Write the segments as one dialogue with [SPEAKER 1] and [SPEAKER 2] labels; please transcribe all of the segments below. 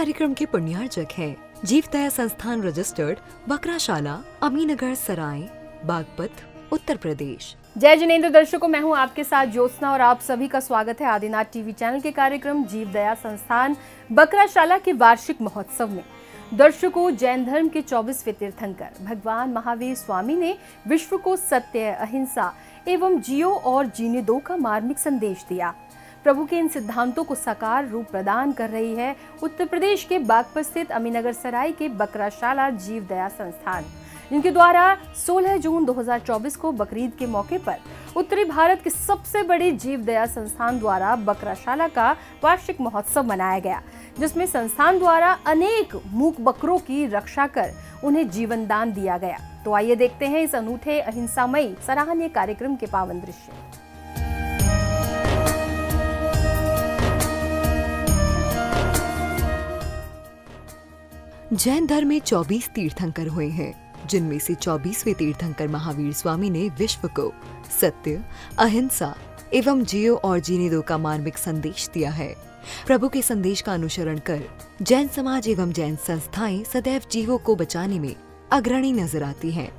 [SPEAKER 1] कार्यक्रम के पुण्यार्चक हैं जीवदया संस्थान रजिस्टर्ड बकराशाला, अमीनगर सराय, बागपत, उत्तर प्रदेश।
[SPEAKER 2] जय जिनेंद्र दर्शकों, मैं हूं आपके साथ ज्योत्सना और आप सभी का स्वागत है आदिनाथ टीवी चैनल के कार्यक्रम जीवदया संस्थान बकराशाला के वार्षिक महोत्सव में। दर्शकों, जैन धर्म के 24वें तीर्थंकर भगवान महावीर स्वामी ने विश्व को सत्य, अहिंसा एवं जियो और जीने दो का मार्मिक संदेश दिया। प्रभु के इन सिद्धांतों को साकार रूप प्रदान कर रही है उत्तर प्रदेश के बागपत स्थित अमीनगर सराय के बकराशाला जीवदया संस्थान, जिनके द्वारा 16 जून 2024 को बकरीद के मौके पर उत्तरी भारत के सबसे बड़े जीवदया संस्थान द्वारा बकराशाला का वार्षिक महोत्सव मनाया गया, जिसमें संस्थान द्वारा अनेक मूक बकरों की रक्षा कर उन्हें जीवन दान दिया गया। तो आइए देखते हैं इस अनूठे अहिंसामयी सराहनीय कार्यक्रम के पावन दृश्य।
[SPEAKER 1] जैन धर्म में 24 तीर्थंकर हुए हैं, जिनमें से 24वें तीर्थंकर महावीर स्वामी ने विश्व को सत्य, अहिंसा एवं जियो और जीने दो का मार्मिक संदेश दिया है। प्रभु के संदेश का अनुसरण कर जैन समाज एवं जैन संस्थाएं सदैव जीवों को बचाने में अग्रणी नजर आती हैं।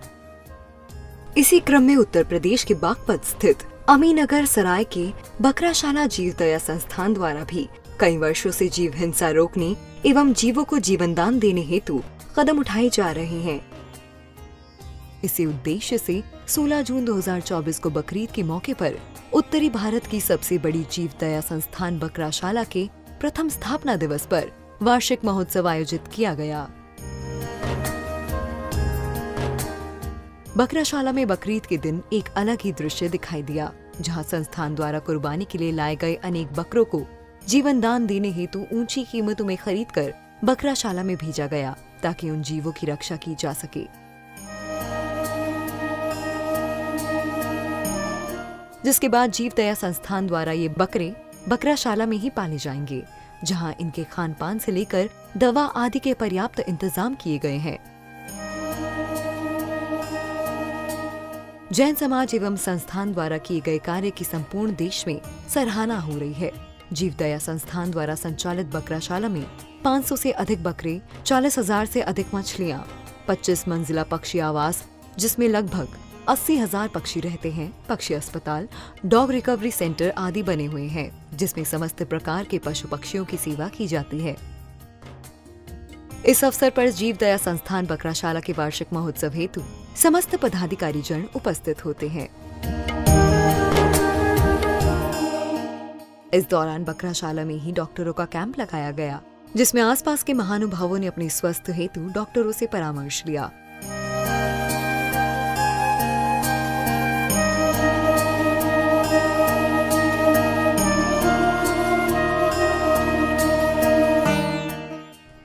[SPEAKER 1] इसी क्रम में उत्तर प्रदेश के बागपत स्थित अमीनगर सराय के बकराशाला जीवदया संस्थान द्वारा भी कई वर्षों से जीव हिंसा रोकने एवं जीवों को जीवन दान देने हेतु कदम उठाए जा रहे हैं। इसी उद्देश्य से 16 जून 2024 को बकरीद के मौके पर उत्तरी भारत की सबसे बड़ी जीवदया संस्थान बकराशाला के प्रथम स्थापना दिवस पर वार्षिक महोत्सव आयोजित किया गया। बकराशाला में बकरीद के दिन एक अलग ही दृश्य दिखाई दिया, जहां संस्थान द्वारा कुर्बानी के लिए लाए गए अनेक बकरों को जीवन दान देने हेतु ऊंची कीमतों में खरीदकर बकराशाला में भेजा गया, ताकि उन जीवों की रक्षा की जा सके। जिसके बाद जीवदया संस्थान द्वारा ये बकरे बकराशाला में ही पाले जाएंगे, जहां इनके खान पान से लेकर दवा आदि के पर्याप्त इंतजाम किए गए हैं। जैन समाज एवं संस्थान द्वारा किए गए कार्य की संपूर्ण देश में सराहना हो रही है। जीवदया संस्थान द्वारा संचालित बकराशाला में 500 से अधिक बकरे, 40,000 से अधिक मछलियां, 25 मंजिला पक्षी आवास जिसमें लगभग 80,000 पक्षी रहते हैं, पक्षी अस्पताल, डॉग रिकवरी सेंटर आदि बने हुए हैं, जिसमें समस्त प्रकार के पशु पक्षियों की सेवा की जाती है। इस अवसर पर जीवदया संस्थान बकराशाला के वार्षिक महोत्सव हेतु समस्त पदाधिकारी जन उपस्थित होते हैं। इस दौरान बकराशाला में ही डॉक्टरों का कैंप लगाया गया, जिसमें आसपास के महानुभावों ने अपने स्वास्थ्य हेतु डॉक्टरों से परामर्श लिया।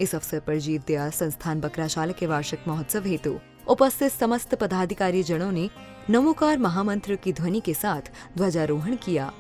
[SPEAKER 1] इस अवसर पर जीवदया संस्थान बकराशाला के वार्षिक महोत्सव हेतु उपस्थित समस्त पदाधिकारी जनों ने नमोकार महामंत्र की ध्वनि के साथ ध्वजारोहण किया।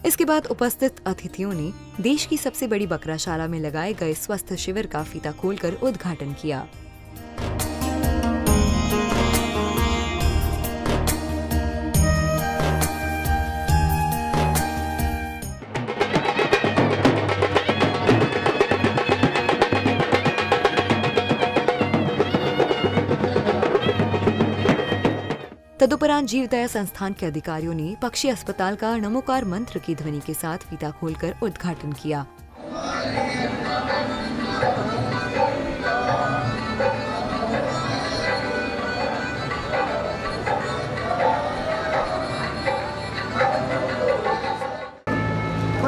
[SPEAKER 1] इसके बाद उपस्थित अतिथियों ने देश की सबसे बड़ी बकराशाला में लगाए गए स्वस्थ शिविर का फीता खोलकर उद्घाटन किया। तदुपरांत जीवदया संस्थान के अधिकारियों ने पक्षी अस्पताल का नमोकार मंत्र की ध्वनि के साथ फीता खोलकर उद्घाटन किया।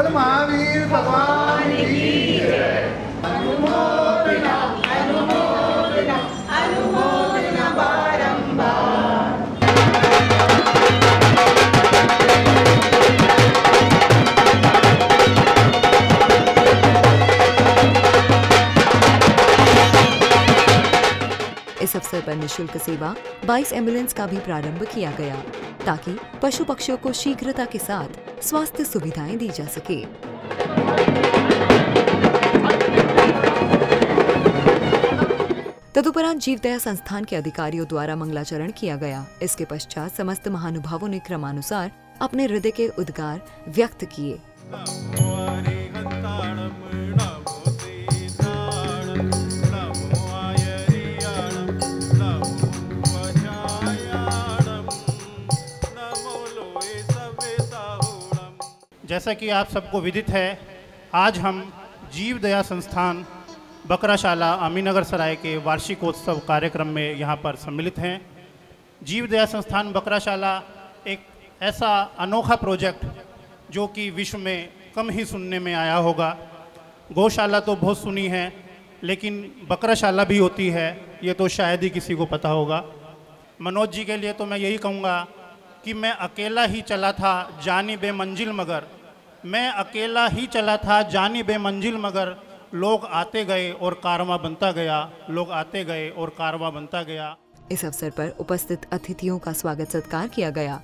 [SPEAKER 3] महावीर भगवान की जय। अनुमोदना अनुमोदना अनुमोदना बारंबार। इस अवसर पर निःशुल्क सेवा 22 एम्बुलेंस का भी प्रारंभ किया गया, ताकि पशु पक्षियों को शीघ्रता के साथ
[SPEAKER 1] स्वास्थ्य सुविधाएं दी जा सके। तदुपरांत जीवदया संस्थान के अधिकारियों द्वारा मंगलाचरण किया गया। इसके पश्चात समस्त महानुभावों ने क्रमानुसार अपने हृदय के उद्गार व्यक्त किए।
[SPEAKER 4] जैसा कि आप सबको विदित है, आज हम जीवदया संस्थान बकराशाला अमीनगर सराय के वार्षिकोत्सव कार्यक्रम में यहाँ पर सम्मिलित हैं। जीवदया संस्थान बकराशाला एक ऐसा अनोखा प्रोजेक्ट जो कि विश्व में कम ही सुनने में आया होगा। गौशाला तो बहुत सुनी है, लेकिन बकराशाला भी होती है, ये तो शायद ही किसी को पता होगा। मनोज जी के लिए तो मैं यही कहूँगा कि मैं अकेला ही चला था जानी बेमंजिल मगर, मैं अकेला ही चला था जानी बेमंजिल मगर, लोग आते गए और कारवां बनता गया, लोग आते गए और कारवां बनता गया।
[SPEAKER 1] इस अवसर पर उपस्थित अतिथियों का स्वागत सत्कार किया गया।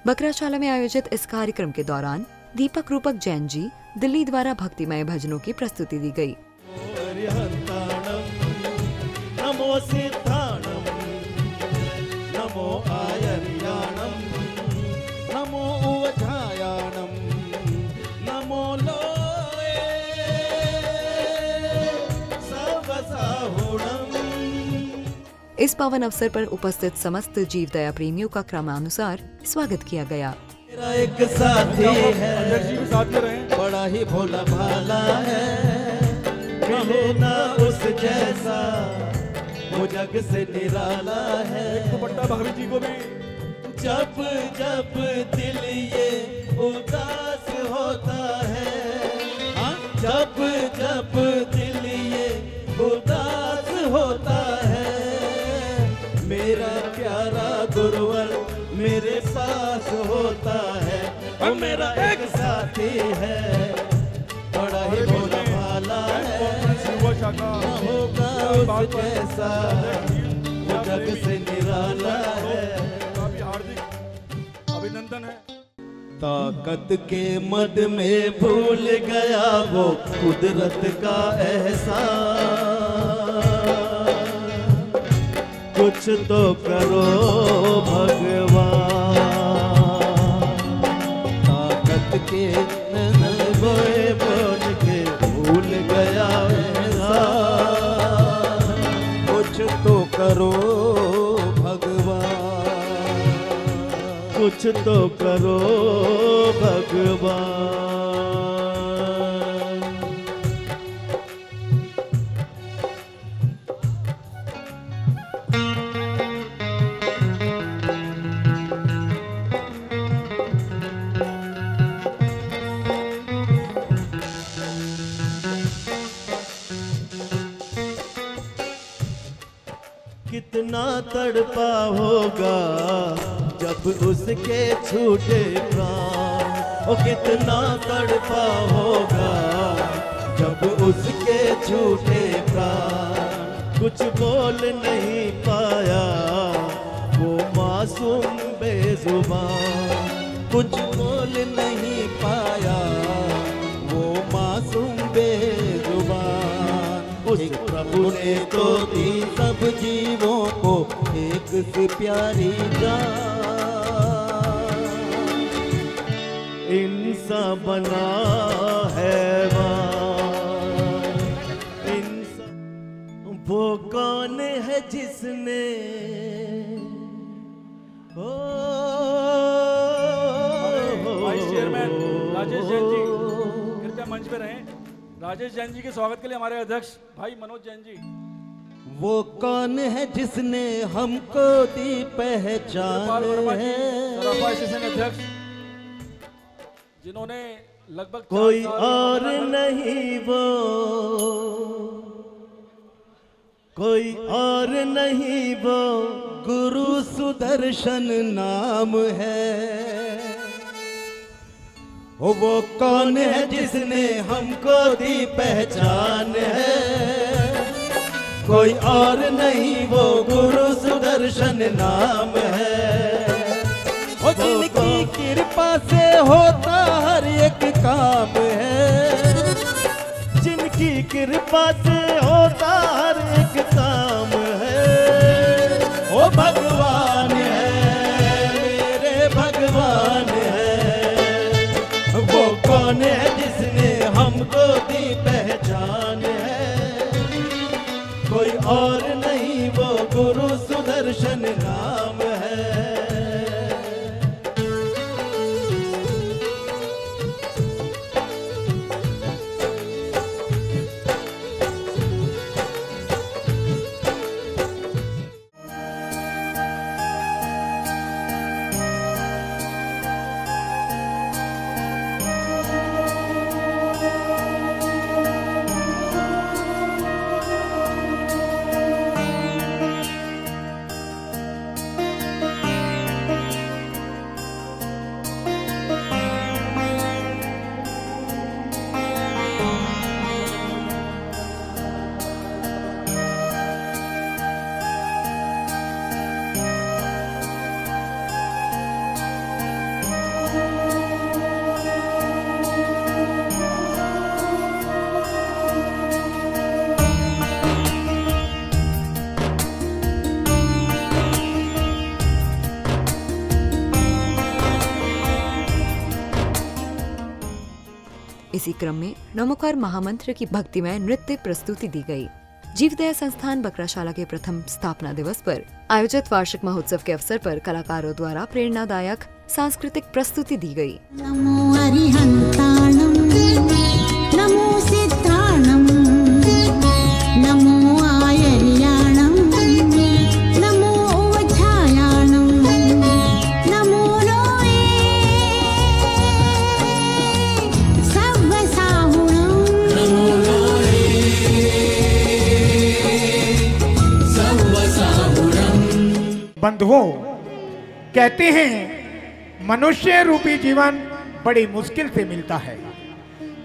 [SPEAKER 1] बकराशाला में आयोजित इस कार्यक्रम के दौरान दीपक रूपक जैन जी दिल्ली द्वारा भक्तिमय भजनों की प्रस्तुति दी गई।
[SPEAKER 5] नमो सिद्धाणम, नमो आयर्याणम, नमो उवधायाणम, नमो लोए सर्वसाहुणम।
[SPEAKER 1] इस पावन अवसर पर उपस्थित समस्त जीवदया प्रेमियों का क्रमानुसार स्वागत किया गया।
[SPEAKER 5] मेरा एक साथी है, बड़ा ही भोला भाला है, मिले ना उस जैसा, वो जग से निराला है। भाभी जी को भी जब जब दिल ये उदास होता है, जब जब दिल ये उदास होता है, मेरा प्यारा गुरुवर मेरे पास होता है। और मेरा एक साथी है, बड़ा ही भोला भाला है, न होगा उस जैसा, वो जग से निराला है। हार्दिक अभिनंदन है। ताकत के मद में भूल गया वो कुदरत का एहसास, कुछ तो करो भगवान। ताकत के बोए बोल के भूल गया एहसास, कुछ तो करो कुछ तो करो भगवान। कितना तड़पा होगा जब उसके छूटे प्राण, ओ कितना तड़पा होगा जब उसके छूटे प्राण। कुछ बोल नहीं पाया वो मासूम बेजुबान, कुछ बोल नहीं पाया वो मासूम बेजुबान। उस प्रभु ने तो दी सब जीवों को एक सी प्यारी जान, इंसान बना हैवान। इंसान वो कौन है जिसने
[SPEAKER 6] वाइस चेयरमैन राजेश जैन जी कृपया मंच पे रहें। राजेश जैन जी के स्वागत के लिए हमारे अध्यक्ष भाई मनोज जैन जी।
[SPEAKER 5] वो कौन है जिसने हमको दी पहचान है,
[SPEAKER 6] सराफा स्टेशन अध्यक्ष जिन्होंने लगभग
[SPEAKER 5] कोई और नहीं वो, कोई और नहीं वो गुरु सुदर्शन नाम है। वो कौन है जिसने हमको दी पहचान है, कोई और नहीं वो गुरु सुदर्शन नाम है। वो जिनकी कृपा से होता हर एक काम है, जिनकी कृपा से होता हर एक काम है। वो भगवान है मेरे भगवान है, वो कौन है जिसने हमको दी पहचान है, कोई और नहीं वो गुरु सुदर्शन नाम है।
[SPEAKER 1] इसी क्रम में नमोकार महामंत्र की भक्तिमय नृत्य प्रस्तुति दी गई। जीवदया संस्थान बकराशाला के प्रथम स्थापना दिवस पर आयोजित वार्षिक महोत्सव के अवसर पर कलाकारों द्वारा प्रेरणादायक सांस्कृतिक प्रस्तुति दी गई।
[SPEAKER 7] नमो अरिहंताणं, नमो सिद्धाणं, नमो आयर्याणं, नमो वज्रायाणं, नमो लोये सर्वसाहुणं, नमो लोये सर्वसाहुणं।
[SPEAKER 8] बंधुओं, कहते हैं मनुष्य रूपी जीवन बड़ी मुश्किल से मिलता है।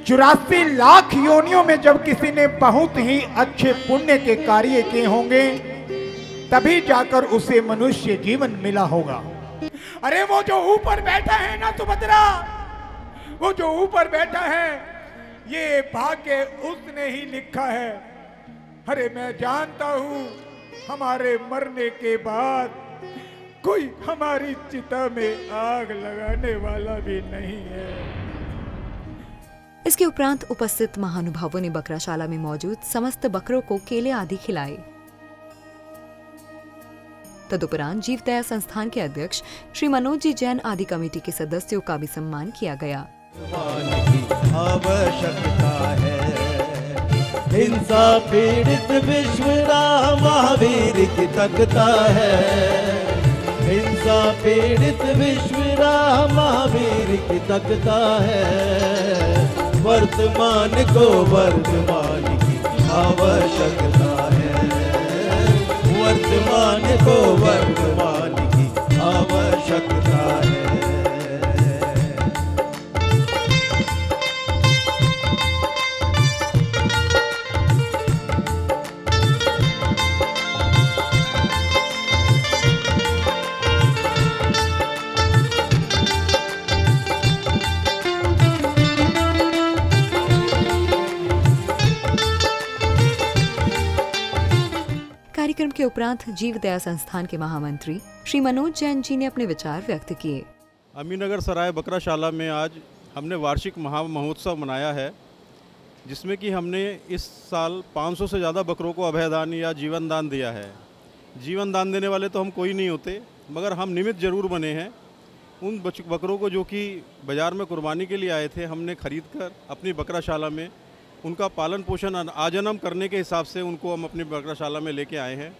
[SPEAKER 8] 84 लाख योनियों में जब किसी ने बहुत ही अच्छे पुण्य के कार्य किए होंगे तभी जाकर उसे मनुष्य जीवन मिला होगा। अरे वो जो ऊपर बैठा है ना सुभद्रा, वो जो ऊपर बैठा है ये भाग्य उसने ही लिखा है। अरे मैं जानता हूं हमारे मरने के बाद कोई हमारी चिता में आग लगाने वाला भी नहीं है।
[SPEAKER 1] इसके उपरांत उपस्थित महानुभावों ने बकराशाला में मौजूद समस्त बकरों को केले आदि खिलाए। तदुपरांत जीव दया संस्थान के अध्यक्ष श्री मनोज जी जैन आदि कमेटी के सदस्यों का भी सम्मान किया गया।
[SPEAKER 5] आवश्यकता है हिंसा पीड़ित विश्व महावीर की तकता है, हिंसा पीड़ित विश्व महावीर की तकता है। वर्तमान को वर्तमान की आवश्यकता है, वर्तमान को वर्तमान की आवश्यकता है।
[SPEAKER 1] कार्यक्रम के उपरांत जीव दया संस्थान के महामंत्री श्री मनोज जैन जी ने अपने विचार व्यक्त किए।
[SPEAKER 9] अमीनगर सराय बकराशाला में आज हमने वार्षिक महामहोत्सव मनाया है, जिसमें कि हमने इस साल 500 से ज़्यादा बकरों को अभयदान या जीवन दान दिया है। जीवन दान देने वाले तो हम कोई नहीं होते, मगर हम निमित्त जरूर बने हैं। उन बकरों को जो कि बाज़ार में कुर्बानी के लिए आए थे, हमने खरीद कर अपनी बकराशाला में उनका पालन पोषण आजन्म करने के हिसाब से उनको हम अपनी बकराशाला में लेके आए हैं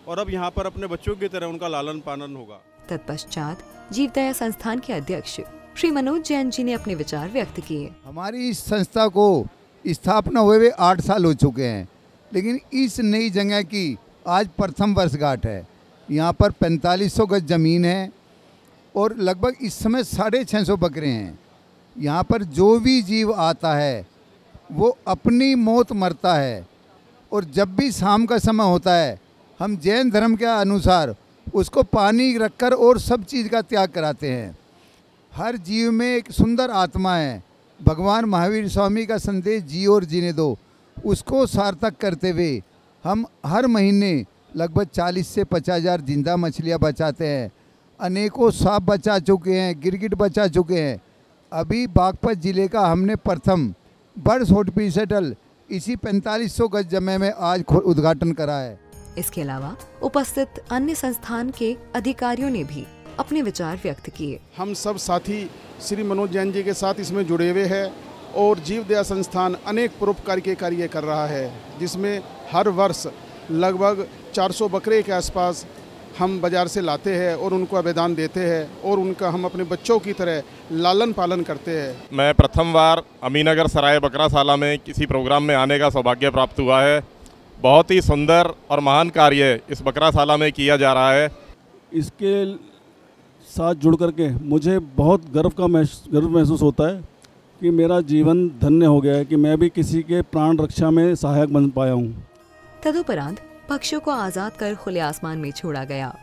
[SPEAKER 9] और अब यहाँ पर अपने बच्चों की तरह उनका लालन पालन होगा।
[SPEAKER 1] तत्पश्चात जीव दया संस्थान के अध्यक्ष श्री मनोज जैन जी ने अपने विचार व्यक्त किए।
[SPEAKER 10] हमारी इस संस्था को स्थापना हुए 8 साल हो चुके हैं, लेकिन इस नई जगह की आज प्रथम वर्षगांठ है। यहाँ पर 4500 गज जमीन है और लगभग इस समय 650 बकरे हैं। यहाँ पर जो भी जीव आता है वो अपनी मौत मरता है और जब भी शाम का समय होता है हम जैन धर्म के अनुसार उसको पानी रखकर और सब चीज़ का त्याग कराते हैं। हर जीव में एक सुंदर आत्मा है। भगवान महावीर स्वामी का संदेश जियो और जीने दो, उसको सार्थक करते हुए हम हर महीने लगभग 40 से 50 हज़ार जिंदा मछलियाँ बचाते हैं। अनेकों सांप बचा चुके हैं, गिरगिट बचा चुके हैं। अभी बागपत ज़िले का हमने प्रथम बर्ड्स हॉस्पिटल इसी 4500 गज जमे में आज उद्घाटन करा है।
[SPEAKER 1] इसके अलावा उपस्थित अन्य संस्थान के अधिकारियों ने भी अपने विचार व्यक्त किए।
[SPEAKER 11] हम सब साथी श्री मनोज जैन जी के साथ इसमें जुड़े हुए हैं और जीव दया संस्थान अनेक परोपकार के कार्य कर रहा है, जिसमें हर वर्ष लगभग 400 बकरे के आसपास हम बाज़ार से लाते हैं और उनको अभयदान देते हैं और उनका हम अपने बच्चों की तरह लालन पालन करते हैं।
[SPEAKER 12] मैं प्रथम बार अमीनगर सराय बकराशाला में किसी प्रोग्राम में आने का सौभाग्य प्राप्त हुआ है। बहुत ही सुंदर और महान कार्य इस बकराशाला में किया जा रहा है।
[SPEAKER 6] इसके साथ जुड़ करके मुझे बहुत गर्व महसूस होता है कि मेरा जीवन धन्य हो गया है कि मैं भी किसी के प्राण रक्षा में सहायक बन पाया हूँ।
[SPEAKER 1] तदुपरांत पक्षियों को आजाद कर खुले आसमान में छोड़ा गया।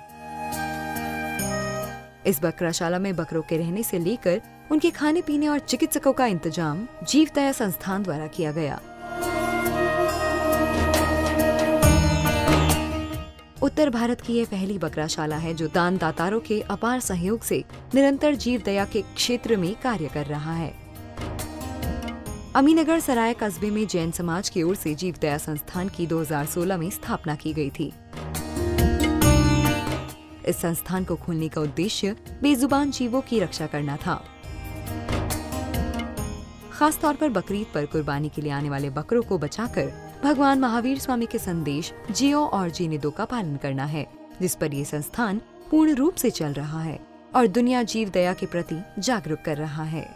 [SPEAKER 1] इस बकराशाला में बकरों के रहने से लेकर उनके खाने पीने और चिकित्सकों का इंतजाम जीव दया संस्थान द्वारा किया गया। उत्तर भारत की यह पहली बकराशाला है जो दानदातारों के अपार सहयोग से निरंतर जीव दया के क्षेत्र में कार्य कर रहा है। अमीनगर सराय कस्बे में जैन समाज की ओर से जीव दया संस्थान की 2016 में स्थापना की गई थी। इस संस्थान को खोलने का उद्देश्य बेजुबान जीवों की रक्षा करना था। खास तौर पर बकरीद पर कुर्बानी के लिए आने वाले बकरों को बचाकर भगवान महावीर स्वामी के संदेश जियो और जीने दो का पालन करना है, जिस पर ये संस्थान पूर्ण रूप से चल रहा है और दुनिया जीव दया के प्रति जागरूक कर रहा है।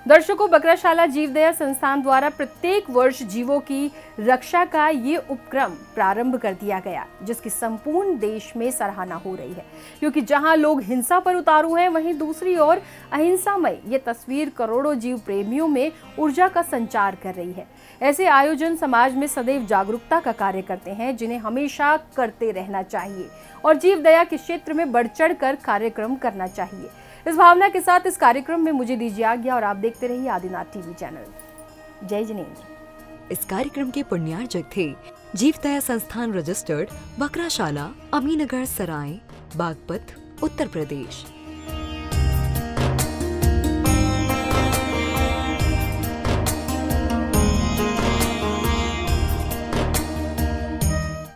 [SPEAKER 2] दर्शकों, बकराशाला जीव दया संस्थान द्वारा प्रत्येक वर्ष जीवों की रक्षा का ये उपक्रम प्रारंभ कर दिया गया, जिसकी संपूर्ण देश में सराहना हो रही है, क्योंकि जहां लोग हिंसा पर उतारू हैं, वहीं दूसरी ओर अहिंसामय ये तस्वीर करोड़ों जीव प्रेमियों में ऊर्जा का संचार कर रही है। ऐसे आयोजन समाज में सदैव जागरूकता का कार्य करते हैं, जिन्हें हमेशा करते रहना चाहिए और जीव दया के क्षेत्र में बढ़ चढ़ कर कार्यक्रम करना चाहिए। इस भावना के साथ इस कार्यक्रम में मुझे दीजिए आज्ञा और आप देखते रहिए आदिनाथ टीवी चैनल। जय जिनेंद्र।
[SPEAKER 1] इस कार्यक्रम के पुण्यार्जक थे जीव दया संस्थान रजिस्टर्ड, बकराशाला, अमीनगर सराय, बागपत, उत्तर प्रदेश।